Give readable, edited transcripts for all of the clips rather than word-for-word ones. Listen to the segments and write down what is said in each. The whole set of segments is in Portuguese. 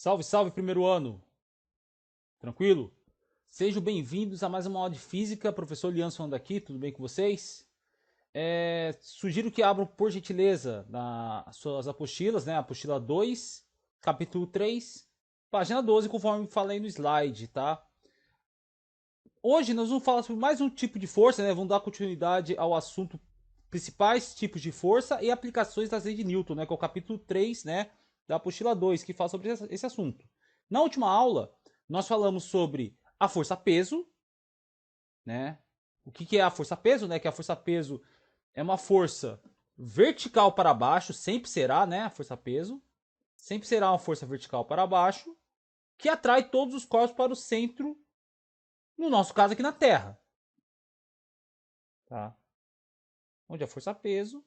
Salve, salve, primeiro ano! Tranquilo? Sejam bem-vindos a mais uma aula de física. Professor Lianson falando aqui, tudo bem com vocês? Sugiro que abram, por gentileza, nas suas apostilas, né? Apostila 2, capítulo 3, página 12, conforme falei no slide, tá? Hoje nós vamos falar sobre mais um tipo de força, né? Vamos dar continuidade ao assunto principais tipos de força e aplicações das leis de Newton, né? Que é o capítulo 3, né? Da apostila 2, que fala sobre esse assunto. Na última aula, nós falamos sobre a força-peso, né? O que é a força-peso, né? Que a força-peso é uma força vertical para baixo, sempre será, né? A força-peso. Sempre será uma força vertical para baixo, que atrai todos os corpos para o centro, no nosso caso aqui na Terra. Tá? Onde a força-peso,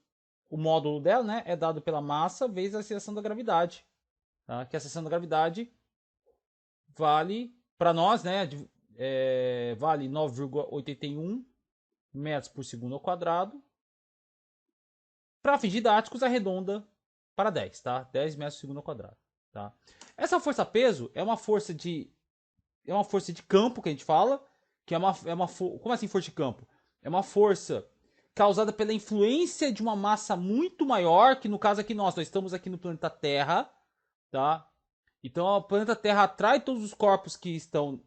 o módulo dela, né, é dado pela massa vezes a seção da gravidade. Tá? Que a seção da gravidade vale, para nós, né, vale 9,81 metros por segundo ao quadrado. Para fins didáticos, arredonda para 10, tá? 10 metros por segundo ao quadrado. Tá? Essa força-peso é uma força de campo que a gente fala, que como assim força de campo? É uma força causada pela influência de uma massa muito maior, que no caso aqui nós estamos aqui no planeta Terra, tá? Então o planeta Terra atrai todos os corpos que estão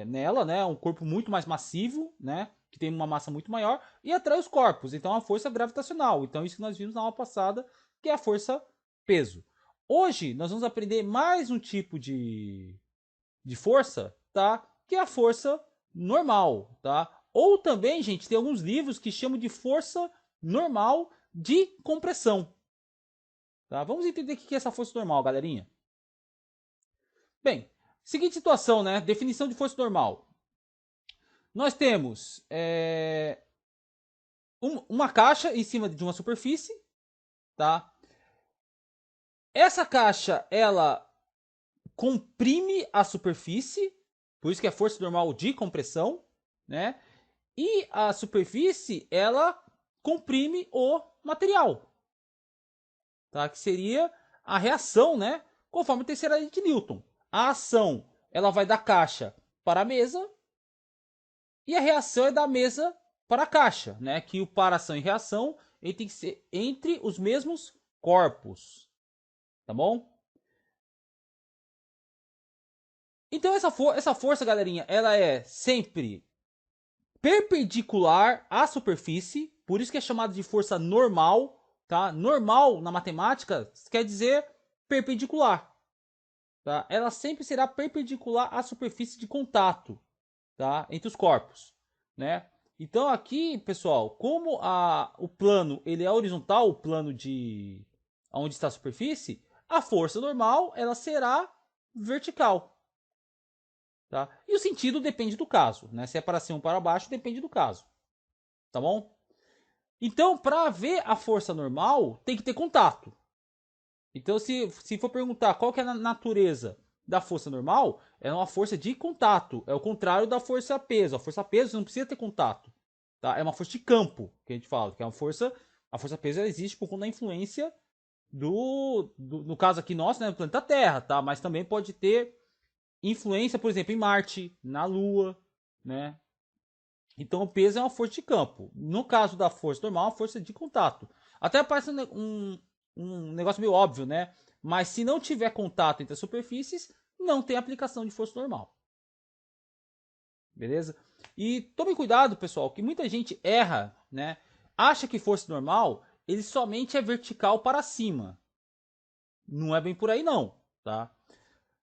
nela, né? Um corpo muito mais massivo, né? Que tem uma massa muito maior e atrai os corpos. Então é uma força gravitacional. Então isso que nós vimos na aula passada, que é a força peso. Hoje nós vamos aprender mais um tipo de força, tá? Que é a força normal, tá? Ou também, gente, tem alguns livros que chamam de força normal de compressão. Tá? Vamos entender o que é essa força normal, galerinha. Bem, seguinte situação, né? Definição de força normal. Nós temos uma caixa em cima de uma superfície, tá? Essa caixa, ela comprime a superfície, por isso que é força normal de compressão, né? E a superfície, ela comprime o material, tá? Que seria a reação, né? Conforme a terceira lei de Newton. A ação, ela vai da caixa para a mesa, e a reação é da mesa para a caixa, né? Que o para ação e reação ele tem que ser entre os mesmos corpos, tá bom? Então essa força, galerinha, ela é sempre perpendicular à superfície, por isso que é chamada de força normal, tá? Normal na matemática quer dizer perpendicular, tá? Ela sempre será perpendicular à superfície de contato, tá? Entre os corpos, né? Então aqui, pessoal, como o plano ele é horizontal, o plano de onde está a superfície, a força normal ela será vertical, tá? E o sentido depende do caso, né? Se é para cima ou para baixo, depende do caso, tá bom? Então, para ver a força normal, tem que ter contato. Então, se for perguntar qual que é a natureza da força normal, é uma força de contato. É o contrário da força peso. A força peso não precisa ter contato. Tá? É uma força de campo, que a gente fala. Que é uma força. A força peso ela existe por conta da influência no caso aqui nosso, né, do planeta Terra, tá? Mas também pode ter influência, por exemplo, em Marte, na Lua, né? Então o peso é uma força de campo. No caso da força normal, é uma força de contato. Até parece um negócio meio óbvio, né? Mas se não tiver contato entre as superfícies, não tem aplicação de força normal. Beleza? E tome cuidado, pessoal, que muita gente erra, né? Acha que força normal ele somente é vertical para cima. Não é bem por aí não, tá?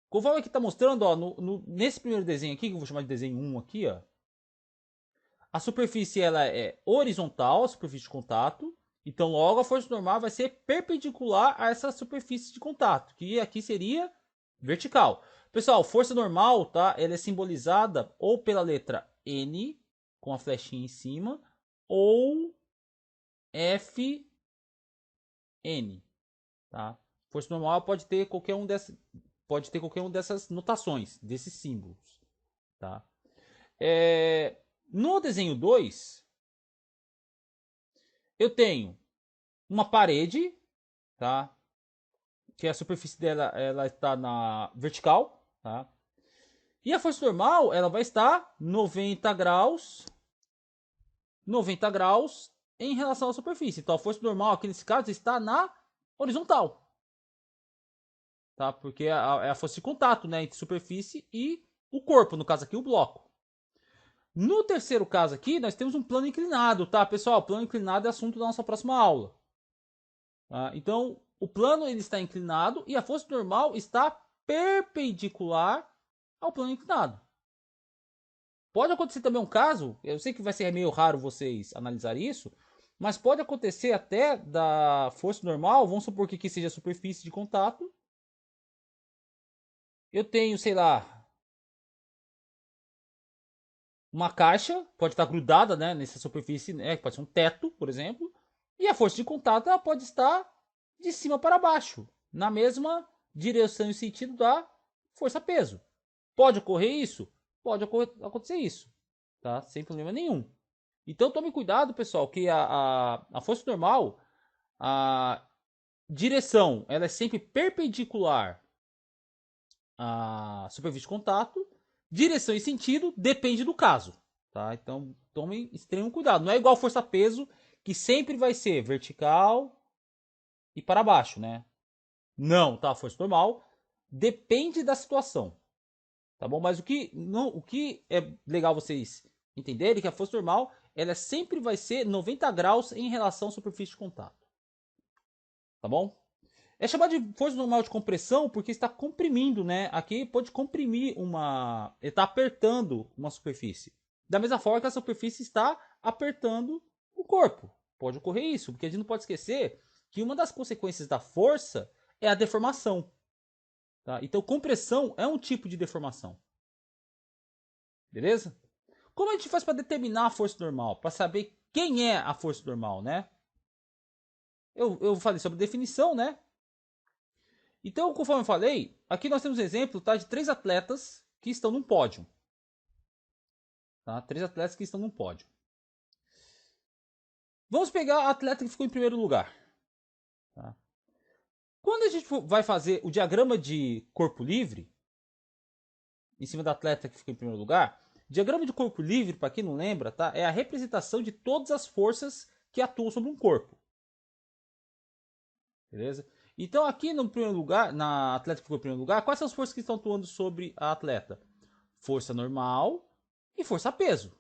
Conforme aqui está mostrando, ó, nesse primeiro desenho aqui, que eu vou chamar de desenho 1 aqui, ó. A superfície ela é horizontal, a superfície de contato. Então, logo a força normal vai ser perpendicular a essa superfície de contato, que aqui seria vertical. Pessoal, força normal, tá? Ela é simbolizada ou pela letra N, com a flechinha em cima, ou Fn, tá? Força normal pode ter qualquer um dessas notações, desses símbolos, tá? No desenho 2, eu tenho uma parede, tá? que a superfície dela ela está na vertical, tá? E a força normal ela vai estar 90 graus em relação à superfície. Então a força normal aqui nesse caso está na horizontal, tá? Porque é a força de contato, né, entre superfície e o corpo, no caso aqui o bloco. No terceiro caso aqui, nós temos um plano inclinado, tá, pessoal? Plano inclinado é assunto da nossa próxima aula. Tá? Então, o plano ele está inclinado e a força normal está perpendicular ao plano inclinado. Pode acontecer também um caso, eu sei que vai ser meio raro vocês analisarem isso, mas pode acontecer até da força normal, vamos supor que aqui seja a superfície de contato. Eu tenho, sei lá, uma caixa, pode estar grudada, né, nessa superfície, né, pode ser um teto, por exemplo, e a força de contato ela pode estar de cima para baixo, na mesma direção e sentido da força-peso. Pode ocorrer isso? Pode acontecer isso, tá? Sem problema nenhum. Então tome cuidado, pessoal, que a força normal, a direção, ela é sempre perpendicular à superfície de contato. Direção e sentido depende do caso, tá? Então tome extremo cuidado. Não é igual força-peso, que sempre vai ser vertical e para baixo, né? Não, tá? Força normal depende da situação, tá bom? Mas o que é legal vocês entenderem é que a força normal ela sempre vai ser 90 graus em relação à superfície de contato, tá bom? É chamado de força normal de compressão porque está comprimindo, né? Aqui pode comprimir uma, ele está apertando uma superfície. Da mesma forma que a superfície está apertando o corpo. Pode ocorrer isso, porque a gente não pode esquecer que uma das consequências da força é a deformação. Tá? Então, compressão é um tipo de deformação. Beleza? Como a gente faz para determinar a força normal? Para saber quem é a força normal, né? Eu falei sobre definição, né? Então, conforme eu falei, aqui nós temos um exemplo, tá, de 3 atletas que estão num pódio. Tá? 3 atletas que estão num pódio. Vamos pegar a atleta que ficou em primeiro lugar. Tá? Quando a gente vai fazer o diagrama de corpo livre, em cima da atleta que ficou em primeiro lugar, diagrama de corpo livre, para quem não lembra, tá, é a representação de todas as forças que atuam sobre um corpo. Beleza? Então, aqui no primeiro lugar, na atleta que ficou em primeiro lugar, quais são as forças que estão atuando sobre a atleta? Força normal e força peso.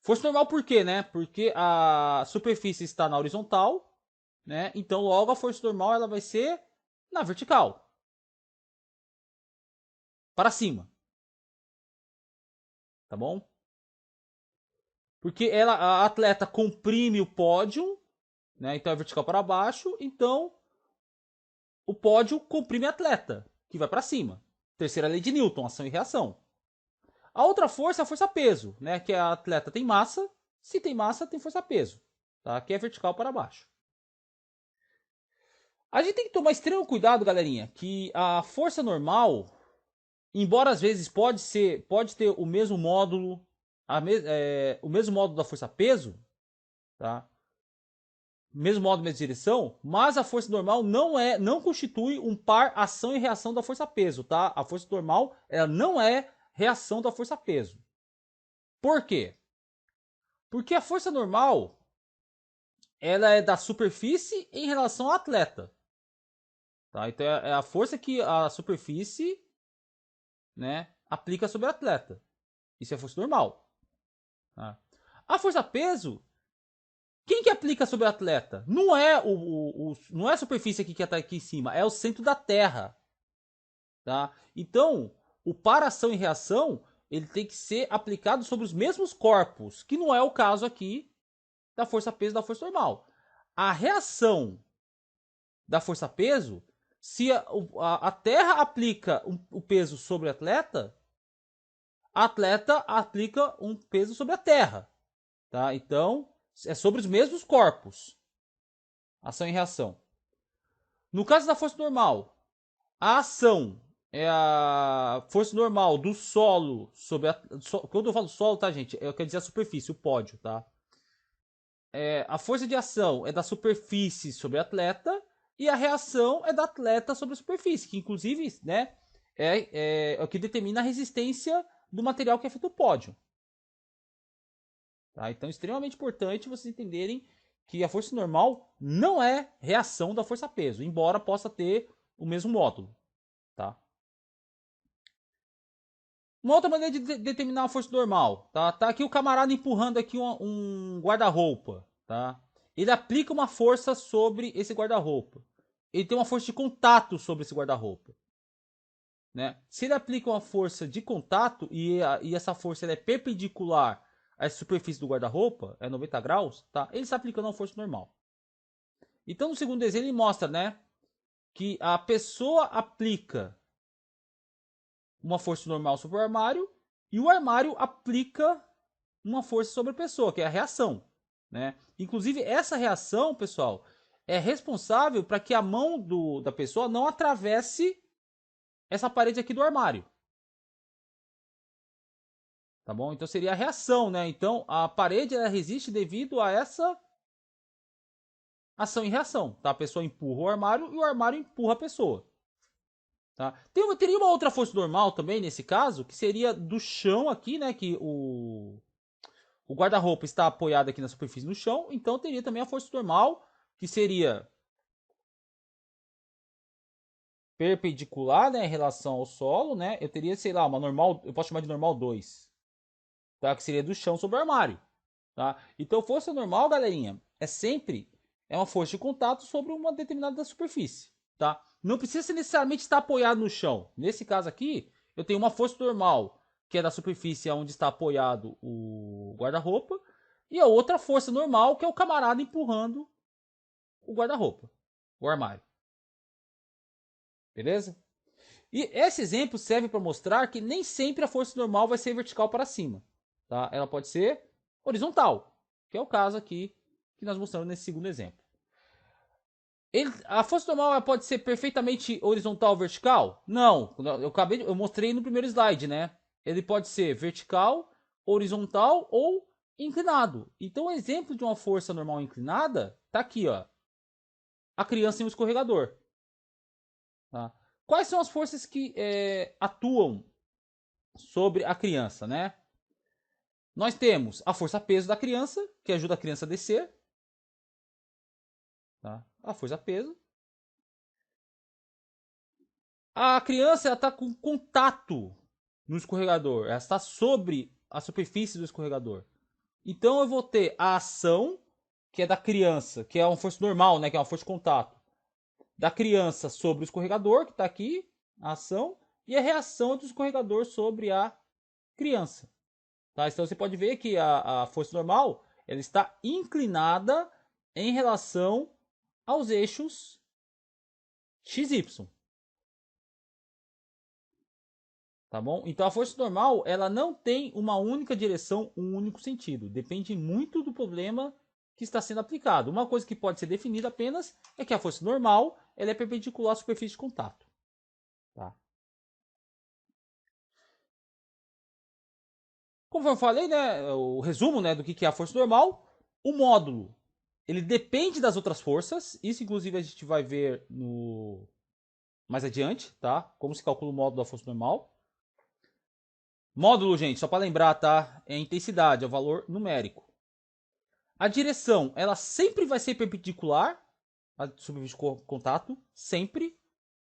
Força normal por quê, né? Porque a superfície está na horizontal, né? Então, logo a força normal ela vai ser na vertical. Para cima. Tá bom? Porque a atleta comprime o pódio, né? Então é vertical para baixo, então o pódio comprime a atleta, que vai para cima. Terceira lei de Newton, ação e reação. A outra força é a força-peso, né? Que a atleta tem massa, se tem massa, tem força-peso. Tá? Que é vertical para baixo. A gente tem que tomar extremo cuidado, galerinha, que a força normal, embora às vezes pode ter o mesmo módulo, o mesmo módulo da força-peso, tá? Mesmo módulo, mesma direção, mas a força normal não constitui um par ação e reação da força-peso, tá? A força normal ela não é reação da força-peso. Por quê? Porque a força normal ela é da superfície em relação ao atleta. Tá? Então é a força que a superfície, né, aplica sobre o atleta. Isso é força normal. Tá? A força-peso, quem que aplica sobre o atleta? Não é não é a superfície aqui que está aqui em cima, é o centro da Terra. Tá? Então, o para-ação e reação ele tem que ser aplicado sobre os mesmos corpos, que não é o caso aqui da força-peso e da força normal. A reação da força-peso, se a Terra aplica o peso sobre o atleta aplica um peso sobre a Terra. Tá? Então, é sobre os mesmos corpos. Ação e reação. No caso da força normal, a ação é a força normal do solo sobre a. Quando eu falo solo, tá, gente? Eu quero dizer a superfície, o pódio, tá? A força de ação é da superfície sobre o atleta e a reação é da atleta sobre a superfície, que inclusive, né, é o que determina a resistência do material que é feito o pódio. Tá? Então é extremamente importante vocês entenderem que a força normal não é reação da força-peso, embora possa ter o mesmo módulo. Tá? Uma outra maneira de determinar a força normal, tá? Tá aqui o camarada empurrando aqui um guarda-roupa, tá? Ele aplica uma força sobre esse guarda-roupa. Ele tem uma força de contato sobre esse guarda-roupa, né? Se ele aplica uma força de contato e essa força é perpendicular à superfície do guarda-roupa, é 90 graus, tá? Ele está aplicando uma força normal. Então no segundo desenho ele mostra, né, que a pessoa aplica uma força normal sobre o armário e o armário aplica uma força sobre a pessoa, que é a reação, né? Inclusive essa reação, pessoal, é responsável para que a mão da pessoa não atravesse essa parede aqui do armário. Tá bom? Então seria a reação, né? Então a parede ela resiste devido a essa ação e reação, tá? A pessoa empurra o armário e o armário empurra a pessoa. Tá? Teria uma outra força normal também nesse caso, que seria do chão aqui, né? Que o guarda-roupa está apoiado aqui na superfície no chão, então teria também a força normal, que seria perpendicular, né, em relação ao solo, né? Eu teria, sei lá, uma normal, eu posso chamar de normal 2, tá? Que seria do chão sobre o armário, tá? Então força normal, galerinha, é uma força de contato sobre uma determinada superfície, tá? Não precisa necessariamente estar apoiado no chão. Nesse caso aqui, eu tenho uma força normal, que é da superfície onde está apoiado o guarda-roupa, e a outra força normal, que é o camarada empurrando o guarda-roupa, o armário. Beleza? E esse exemplo serve para mostrar que nem sempre a força normal vai ser vertical para cima. Tá? Ela pode ser horizontal, que é o caso aqui que nós mostramos nesse segundo exemplo. A força normal pode ser perfeitamente horizontal ou vertical? Não, eu mostrei no primeiro slide, né? Ele pode ser vertical, horizontal ou inclinado. Então o exemplo de uma força normal inclinada tá aqui, ó. A criança em um escorregador. Tá? Quais são as forças que atuam sobre a criança, né? Nós temos a força-peso da criança, que ajuda a criança a descer. Tá? A força-peso. A criança está com contato no escorregador. Ela está sobre a superfície do escorregador. Então eu vou ter a ação, que é da criança, que é uma força normal, né? Que é uma força de contato. Da criança sobre o escorregador, que está aqui, a ação. E a reação do escorregador sobre a criança. Tá? Então você pode ver que a força normal ela está inclinada em relação aos eixos XY. Tá bom? Então a força normal ela não tem uma única direção, um único sentido. Depende muito do problema que está sendo aplicado. Uma coisa que pode ser definida apenas é que a força normal ela é perpendicular à superfície de contato. Tá? Como eu falei, né, o resumo, né, do que é a força normal, o módulo ele depende das outras forças. Isso, inclusive, a gente vai ver no mais adiante, tá? Como se calcula o módulo da força normal. Módulo, gente, só para lembrar, tá? É a intensidade, é o valor numérico. A direção, ela sempre vai ser perpendicular à superfície de contato, sempre,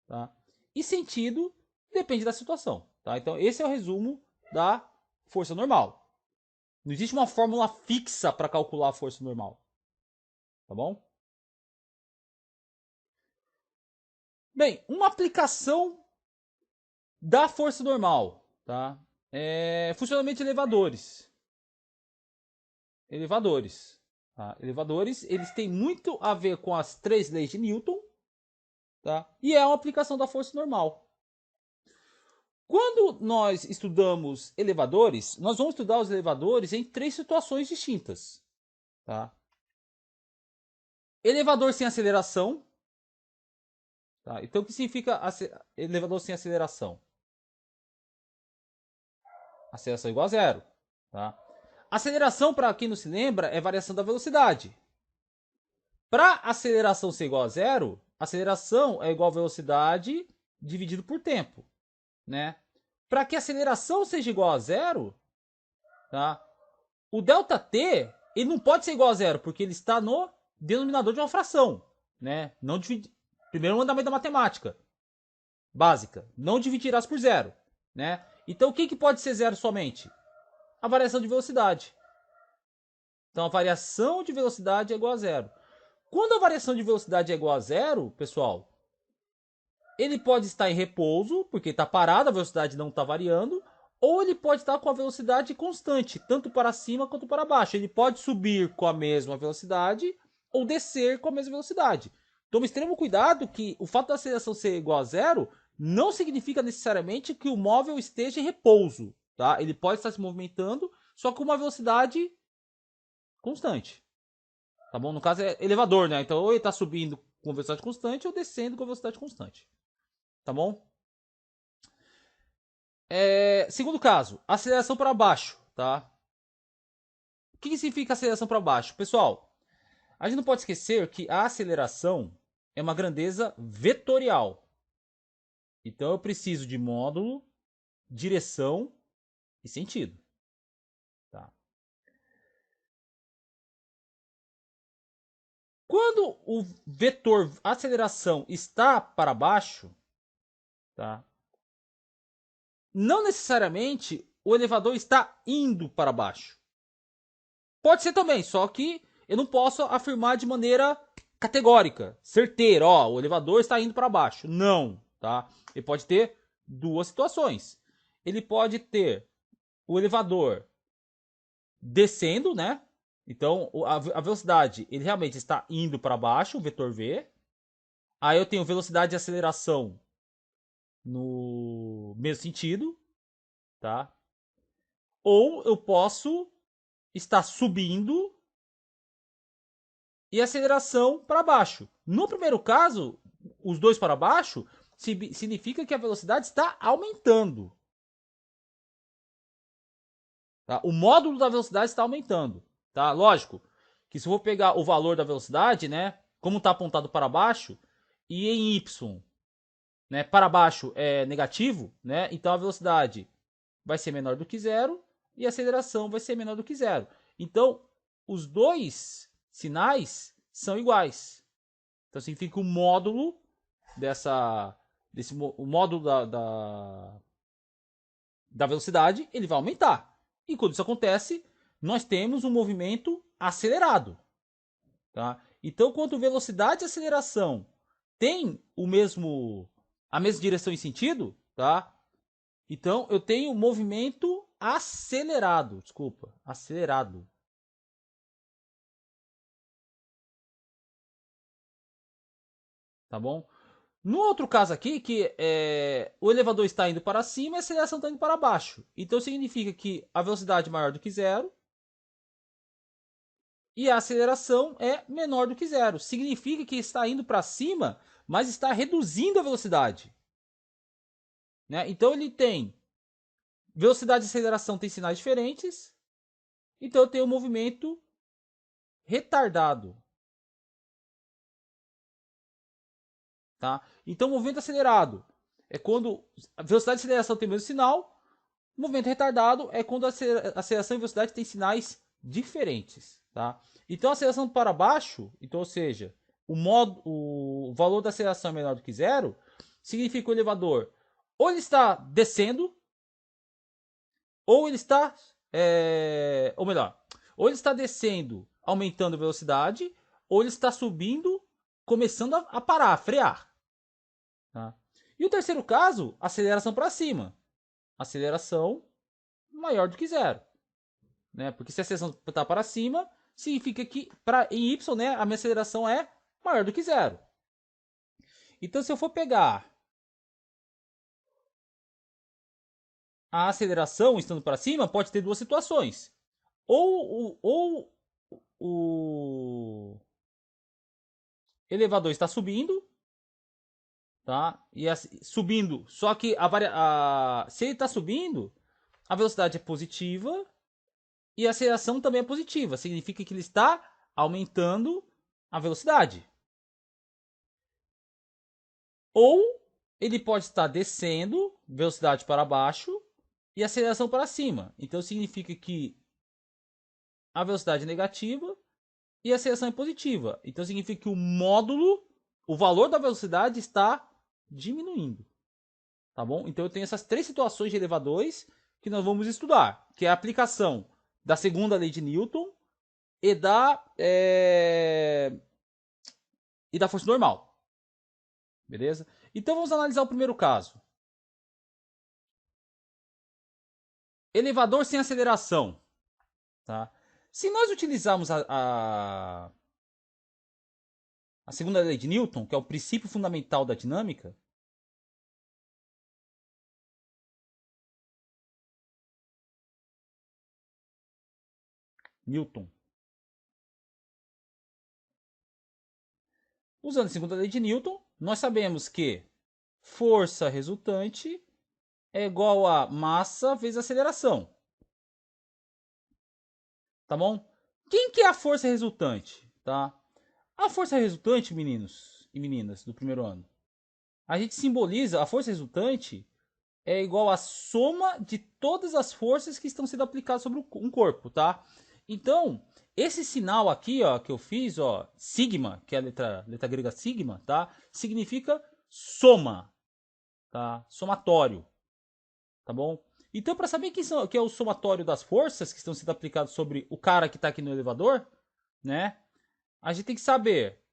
tá? E sentido depende da situação, tá? Então, esse é o resumo da força normal. Não existe uma fórmula fixa para calcular a força normal, tá bom? Bem, uma aplicação da força normal, tá? Funcionamento de elevadores. Elevadores. Tá? Elevadores, eles têm muito a ver com as 3 leis de Newton, tá? E é uma aplicação da força normal. Quando nós estudamos elevadores, nós vamos estudar os elevadores em 3 situações distintas, tá? Elevador sem aceleração. Tá? Então, o que significa elevador sem aceleração? Aceleração igual a zero. Tá? Aceleração, para quem não se lembra, é variação da velocidade. Para aceleração ser igual a zero, aceleração é igual a velocidade dividido por tempo, né? Para que a aceleração seja igual a zero, tá? O ΔT ele não pode ser igual a zero, porque ele está no denominador de uma fração, né? Não divide... Primeiro mandamento da matemática básica, não dividirás por zero, né? Então o que pode ser zero somente? A variação de velocidade. Então a variação de velocidade é igual a zero. Quando a variação de velocidade é igual a zero, pessoal, ele pode estar em repouso, porque está parado, a velocidade não está variando, ou ele pode estar com a velocidade constante, tanto para cima quanto para baixo. Ele pode subir com a mesma velocidade ou descer com a mesma velocidade. Tome extremo cuidado que o fato da aceleração ser igual a zero não significa necessariamente que o móvel esteja em repouso. Tá? Ele pode estar se movimentando, só com uma velocidade constante. Tá bom? No caso é elevador, né? Então ou ele está subindo com velocidade constante ou descendo com velocidade constante. Tá bom? Segundo caso, aceleração para baixo, tá? O que significa aceleração para baixo? Pessoal, a gente não pode esquecer que a aceleração é uma grandeza vetorial. Então eu preciso de módulo, direção e sentido. Tá? Quando o vetor aceleração está para baixo, tá? Não necessariamente o elevador está indo para baixo. Pode ser também, só que eu não posso afirmar de maneira categórica, certeira, ó, o elevador está indo para baixo. Não, tá? Ele pode ter duas situações. Ele pode ter o elevador descendo, né? Então, a velocidade, ele realmente está indo para baixo, o vetor V. Aí eu tenho velocidade de aceleração no mesmo sentido, tá? Ou eu posso estar subindo e aceleração para baixo. No primeiro caso, os dois para baixo significa que a velocidade está aumentando. Tá? O módulo da velocidade está aumentando. Tá? Lógico que se eu for pegar o valor da velocidade, né, como está apontado para baixo, e em y, né, para baixo é negativo, né, então a velocidade vai ser menor do que zero e a aceleração vai ser menor do que zero. Então, os dois sinais são iguais. Então significa que o módulo o módulo da velocidade ele vai aumentar. E quando isso acontece, nós temos um movimento acelerado. Tá? Então, quando velocidade e aceleração têm a mesma direção e sentido, tá? Então eu tenho movimento acelerado. Desculpa, acelerado. Tá bom? No outro caso aqui, que o elevador está indo para cima e a aceleração está indo para baixo. Então significa que a velocidade é maior do que zero e a aceleração é menor do que zero. Significa que está indo para cima, mas está reduzindo a velocidade. Né? Então ele tem velocidade e aceleração tem sinais diferentes. Então eu tenho um movimento retardado. Tá? Então, movimento acelerado é quando a velocidade e aceleração tem o mesmo sinal. Movimento retardado é quando a aceleração e velocidade têm sinais diferentes. Tá? Então, a aceleração para baixo, então, ou seja, o valor da aceleração é menor do que zero, significa que o elevador ou ele está descendo, ou ele está. Ou melhor, ou ele está descendo, aumentando a velocidade, ou ele está subindo, começando a parar, a frear. Tá? E o terceiro caso, aceleração para cima. Aceleração maior do que zero. Né? Porque se a aceleração está para cima, significa que em y, né, a minha aceleração é maior do que zero. Então, se eu for pegar a aceleração estando para cima, pode ter duas situações. Ou o elevador está subindo, tá? E subindo, só que se ele está subindo, a velocidade é positiva e a aceleração também é positiva. Significa que ele está aumentando a velocidade. Ou ele pode estar descendo, velocidade para baixo e aceleração para cima. Então significa que a velocidade é negativa e a aceleração é positiva. Então significa que o módulo, o valor da velocidade está diminuindo. Tá bom? Então eu tenho essas três situações de elevadores que nós vamos estudar, que é a aplicação da segunda lei de Newton e da força normal. Beleza? Então vamos analisar o primeiro caso. Elevador sem aceleração. Tá? Se nós utilizarmos a segunda lei de Newton, que é o princípio fundamental da dinâmica, Newton. Usando a segunda lei de Newton, nós sabemos que força resultante é igual a massa vezes aceleração. Tá bom? Quem que é a força resultante? Tá? A força resultante, meninos e meninas do primeiro ano, a gente simboliza, a força resultante é igual à soma de todas as forças que estão sendo aplicadas sobre um corpo, tá? Então, esse sinal aqui, ó, que eu fiz, ó, sigma, que é a letra grega sigma, tá? Significa soma, tá? Somatório, tá bom? Então, para saber que é o somatório das forças que estão sendo aplicadas sobre o cara que está aqui no elevador, né? A gente tem que saber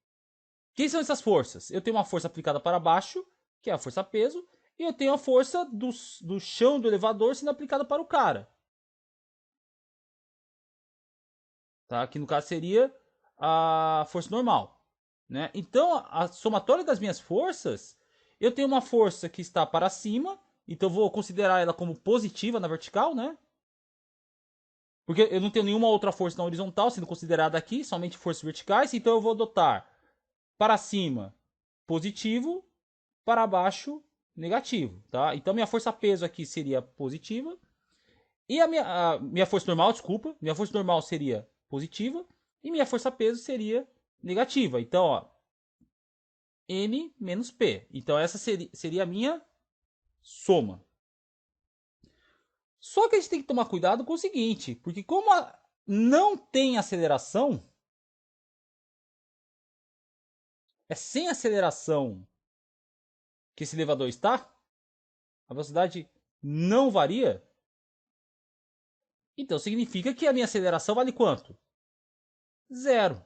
quem são essas forças. Eu tenho uma força aplicada para baixo, que é a força peso, e eu tenho a força do chão do elevador sendo aplicada para o cara. Tá? Que no caso seria a força normal. Né? Então, a somatória das minhas forças, eu tenho uma força que está para cima, então eu vou considerar ela como positiva na vertical, né? Porque eu não tenho nenhuma outra força na horizontal sendo considerada aqui, somente forças verticais, então eu vou adotar para cima positivo, para baixo negativo, tá? Então minha força peso aqui seria positiva e a minha força normal, desculpa, minha força normal seria positiva e minha força peso seria negativa. Então, ó, M menos P. Então essa seria a minha soma. Só que a gente tem que tomar cuidado com o seguinte, porque como não tem aceleração, é sem aceleração que esse elevador está, a velocidade não varia, então significa que a minha aceleração vale quanto? Zero.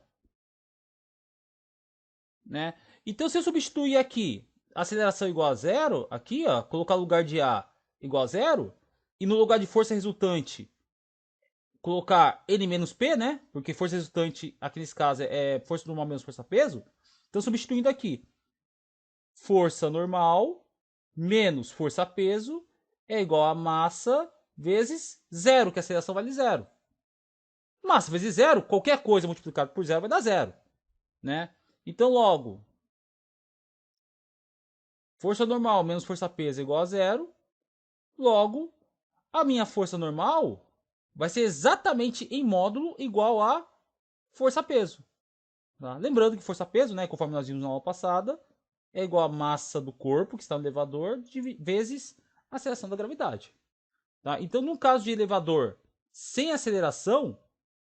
Né? Então, se eu substituir aqui aceleração igual a zero, aqui, ó, colocar no lugar de A igual a zero, e no lugar de força resultante colocar N menos P, né? Porque força resultante, aqui nesse caso, é força normal menos força peso. Então, substituindo aqui, força normal menos força peso é igual a massa vezes zero, que a aceleração vale zero. Massa vezes zero, qualquer coisa multiplicado por zero vai dar zero, né? Então, logo, força normal menos força peso é igual a zero. Logo, a minha força normal vai ser exatamente em módulo igual a força peso. Tá? Lembrando que força peso, né, conforme nós vimos na aula passada, é igual a massa do corpo que está no elevador vezes a aceleração da gravidade. Tá? Então, no caso de elevador sem aceleração,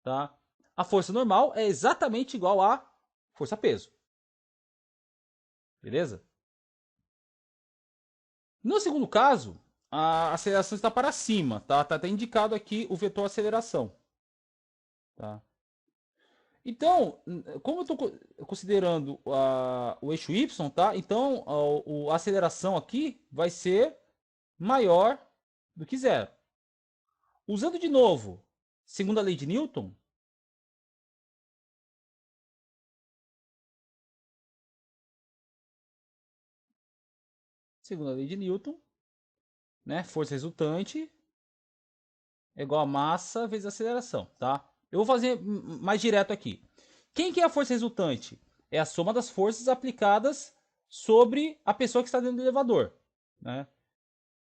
tá, a força normal é exatamente igual a força peso. Beleza? No segundo caso, a aceleração está para cima, tá? Tá até indicado aqui o vetor aceleração, tá? Então, como eu estou considerando o eixo Y, tá? Então, a aceleração aqui vai ser maior do que zero. Usando de novo, segunda lei de Newton, segunda lei de Newton, né? Força resultante é igual a massa vezes aceleração, tá? Eu vou fazer mais direto aqui. Quem que é a força resultante? É a soma das forças aplicadas sobre a pessoa que está dentro do elevador, né?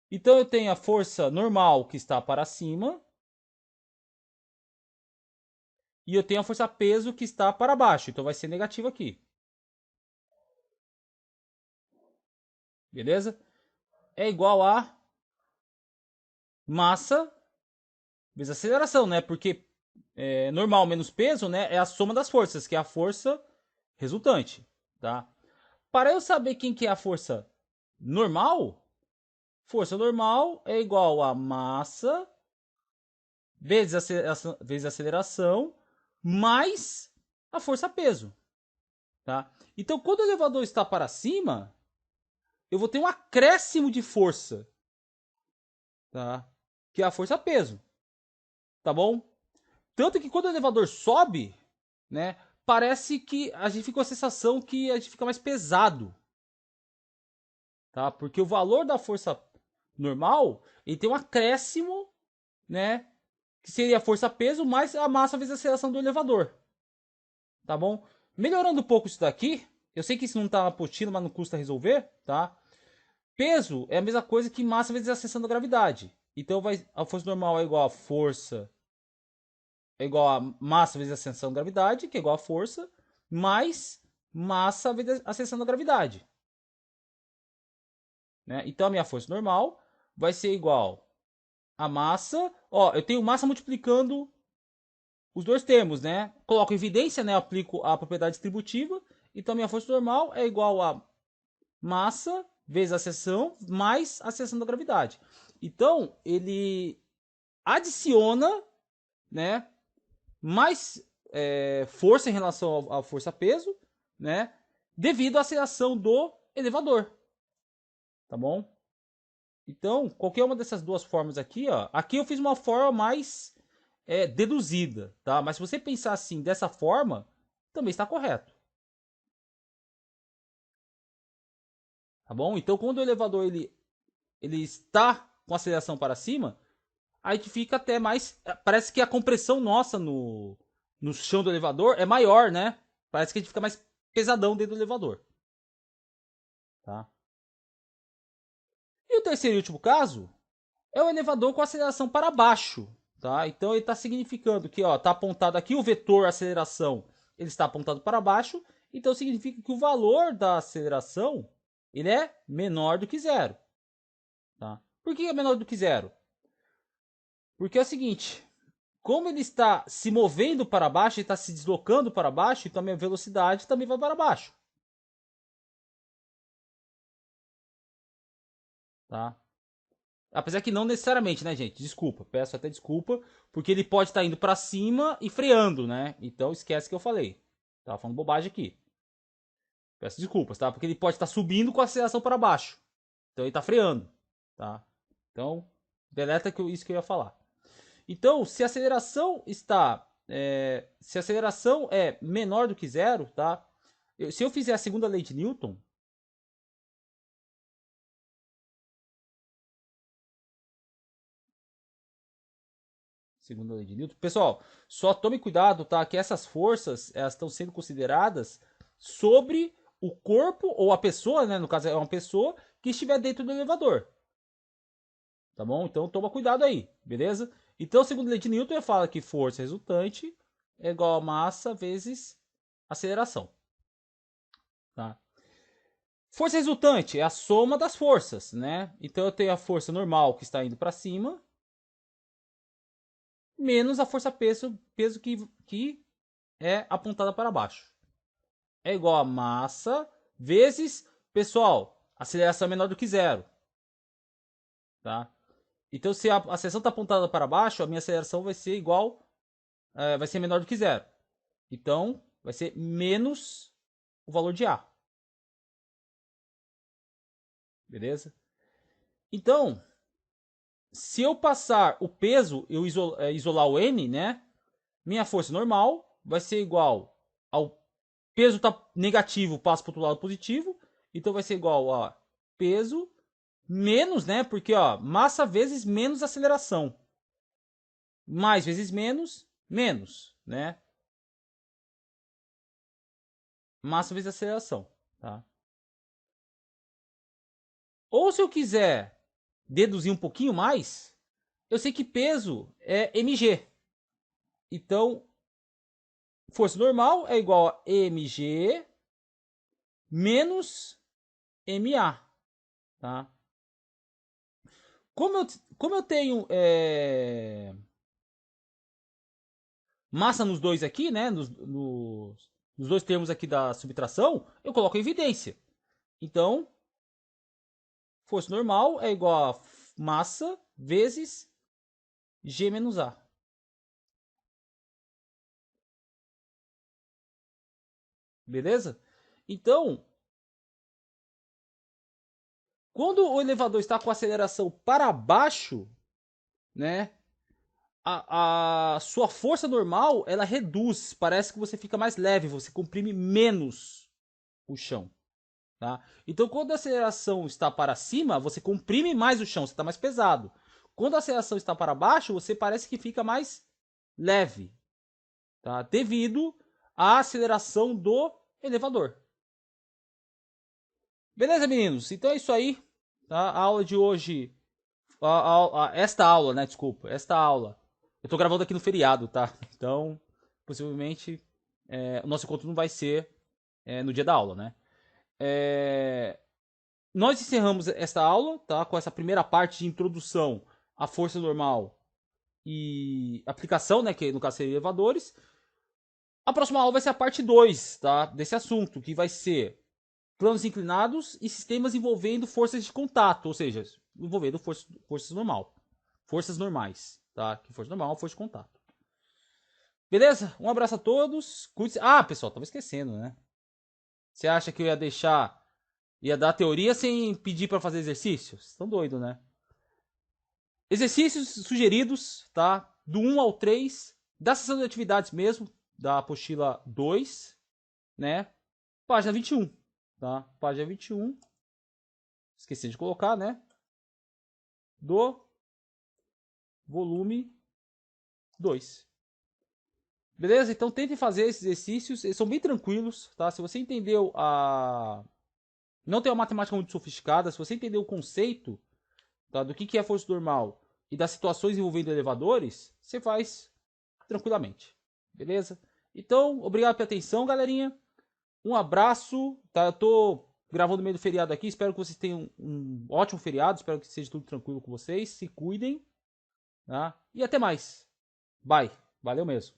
Então eu tenho a força normal que está para cima e eu tenho a força peso que está para baixo, então vai ser negativo aqui. beleza? É igual a massa vezes aceleração, né? Porque normal menos peso, né, é a soma das forças, que é a força resultante, tá? Para eu saber quem que é a força normal é igual a massa vezes aceleração mais a força peso, tá? Então, quando o elevador está para cima, eu vou ter um acréscimo de força, tá? Que é a força peso, tá bom? Tanto que quando o elevador sobe, né, parece que a gente fica com a sensação que a gente fica mais pesado, tá? Porque o valor da força normal, ele tem um acréscimo, né, que seria a força peso mais a massa vezes a aceleração do elevador, tá bom? Melhorando um pouco isso daqui, eu sei que isso não tá na apostila, mas não custa resolver, tá? Peso é a mesma coisa que massa vezes a aceleração da gravidade. Então a força normal é igual a força, é igual a massa vezes a aceleração da gravidade, que é igual a força, mais massa vezes a aceleração da gravidade. Né? Então a minha força normal vai ser igual a massa. Ó, eu tenho massa multiplicando os dois termos, né? Coloco evidência, né? Aplico a propriedade distributiva. Então a minha força normal é igual a massa vezes a seção mais a seção da gravidade. Então ele adiciona, né? Mais força em relação à força-peso, né? Devido à aceleração do elevador, tá bom? Então, qualquer uma dessas duas formas aqui, ó, aqui eu fiz uma forma mais deduzida, tá? Mas se você pensar assim, dessa forma, também está correto, tá bom? Então, quando o elevador ele está com aceleração para cima, a gente fica até mais, parece que a compressão nossa no chão do elevador é maior, né? Parece que a gente fica mais pesadão dentro do elevador, tá? E o terceiro e último caso é o elevador com aceleração para baixo, tá? Então ele está significando que, ó, tá apontado aqui o vetor aceleração, ele está apontado para baixo, então significa que o valor da aceleração ele é menor do que zero, tá? Por que é menor do que zero? Porque é o seguinte, como ele está se movendo para baixo, ele está se deslocando para baixo, então a minha velocidade também vai para baixo, tá? Apesar que não necessariamente, né, gente? Desculpa, peço até desculpa, porque ele pode estar indo para cima e freando, né? Então esquece que eu falei. Tava falando bobagem aqui. Peço desculpas, tá? Porque ele pode estar subindo com a aceleração para baixo. Então ele está freando, tá? Então, deleta isso que eu ia falar. Então, se a aceleração está. Se a aceleração é menor do que zero, tá? Se eu fizer a segunda lei de Newton, segunda lei de Newton. Pessoal, só tome cuidado, tá? Que essas forças elas estão sendo consideradas sobre o corpo ou a pessoa, né? No caso é uma pessoa que estiver dentro do elevador, tá bom? Então toma cuidado aí, beleza? Então, segundo a lei de Newton, fala que força resultante é igual a massa vezes aceleração, tá? Força resultante é a soma das forças, né? Então eu tenho a força normal que está indo para cima menos a força peso que é apontada para baixo. É igual a massa vezes, pessoal, aceleração é menor do que zero, tá? Então, se a seção está apontada para baixo, a minha aceleração vai ser igual, vai ser menor do que zero. Então, vai ser menos o valor de A, beleza? Então, se eu passar o peso, eu isolar o M, né? Minha força normal vai ser igual ao peso tá negativo, passa para o outro lado positivo, então vai ser igual a peso menos, né? Porque ó, massa vezes menos aceleração. Mais vezes menos, menos, né? Massa vezes aceleração, tá? Ou se eu quiser deduzir um pouquinho mais, eu sei que peso é mg. Então, força normal é igual a mg menos ma. tá? Como eu tenho massa nos dois aqui, né? Nos dois termos aqui da subtração, eu coloco em evidência. Então, força normal é igual a massa vezes G menos A. Beleza? Então, quando o elevador está com a aceleração para baixo, né? A sua força normal, ela reduz. Parece que você fica mais leve, você comprime menos o chão. Tá? Então, quando a aceleração está para cima, você comprime mais o chão, você está mais pesado. Quando a aceleração está para baixo, você parece que fica mais leve. Tá? Devido à aceleração do elevador. Beleza, meninos? Então é isso aí. Tá? A aula de hoje. Esta aula, né? Desculpa. Esta aula. Eu tô gravando aqui no feriado, tá? Então, possivelmente, o nosso encontro não vai ser no dia da aula, né? Nós encerramos esta aula, tá? Com essa primeira parte de introdução à força normal e aplicação, né? Que no caso seria elevadores. A próxima aula vai ser a parte 2, tá? Desse assunto, que vai ser planos inclinados e sistemas envolvendo forças de contato, ou seja, envolvendo forças normal. Forças normais, tá? Que força normal, força de contato. Beleza? Um abraço a todos. Cuide-se. Ah, pessoal, tava esquecendo, né? Você acha que eu ia deixar. Ia dar teoria sem pedir para fazer exercícios? Estão doido, né? Exercícios sugeridos, tá? Do 1 ao 3, da sessão de atividades mesmo, da apostila 2, né? Página 21, tá? Página 21. Esqueci de colocar, né? Do volume 2. Beleza? Então tentem fazer esses exercícios, eles são bem tranquilos, tá? Se você entendeu a... Não tem uma matemática muito sofisticada, se você entendeu o conceito, tá? Do que é força normal e das situações envolvendo elevadores, você faz tranquilamente. Beleza? Então, obrigado pela atenção, galerinha. Um abraço, tá? Eu tô gravando no meio do feriado aqui, espero que vocês tenham um ótimo feriado, espero que seja tudo tranquilo com vocês, se cuidem, tá? E até mais. Bye. Valeu mesmo.